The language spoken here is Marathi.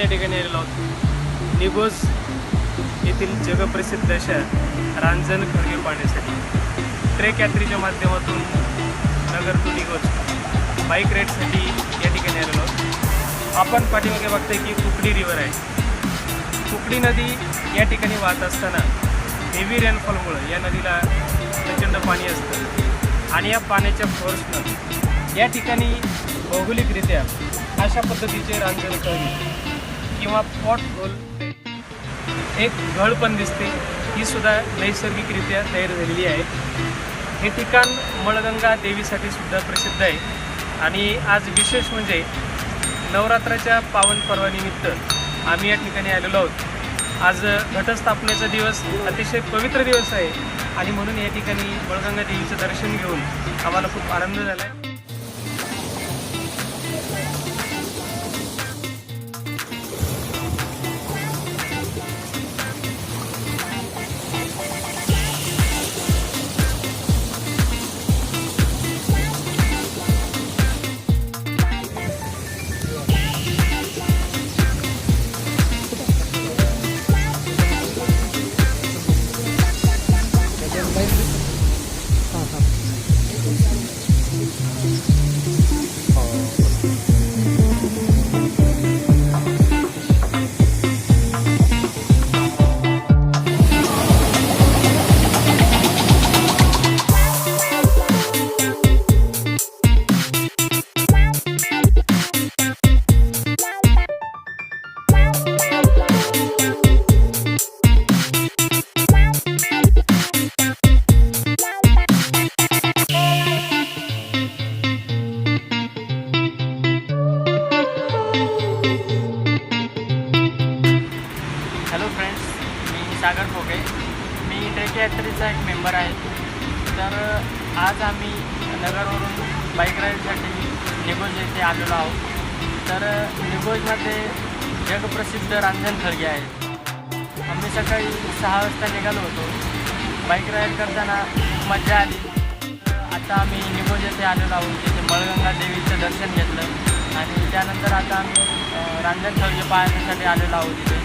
या ठिकाणी आलेलो आहोत निघोज येथील जगप्रसिद्ध अशा रांजण खळगे पाहण्यासाठी। ट्रेकयात्रीच्या माध्यमातून नगर टू निघोज बाईक राईडसाठी या ठिकाणी आलेलो आहोत। आपण पाठीमागे बघताय की कुकडी रिव्हर आहे। कुकडी नदी या ठिकाणी वाहत असताना हेवी रेनफॉलमुळे या नदीला प्रचंड पाणी असतं आणि या पाण्याच्या फोर्सनं या ठिकाणी भौगोलिकरित्या अशा पद्धतीचे रांजण खळगे किंवा पॉट होल एक घळ पण दिसते, ही सुद्धा नैसर्गिकरित्या तयार झालेली आहे। हे ठिकाण मळगंगा देवीसाठी सुद्धा प्रसिद्ध आहे आणि आज विशेष म्हणजे नवरात्राच्या पावन पर्वानिमित्त आम्ही या ठिकाणी आलेलो आहोत। आज घटस्थापनेचा दिवस अतिशय पवित्र दिवस आहे आणि म्हणून या ठिकाणी मळगंगा देवीचं दर्शन घेऊन आम्हाला खूप आनंद झाला आहे। मी ट्रेकयात्रीचा एक मेंबर आहे। तर आज आम्ही नगरवरून बाईक राईडसाठी निघोज येथे आलेलो आहोत। तर निघोजमध्ये जगप्रसिद्ध रांजण खळगे आहेत। आम्ही सकाळी 6 वाजता निघालो होतो। बाईक राईड करताना मजा आली। आता आम्ही निघोज येथे आलेलो आहोत, तिथे मळगंगा देवीचं दर्शन घेतलं आणि त्यानंतर आता आम्ही रांजण खळगे पाहण्यासाठी आलेलो आहोत तिथे।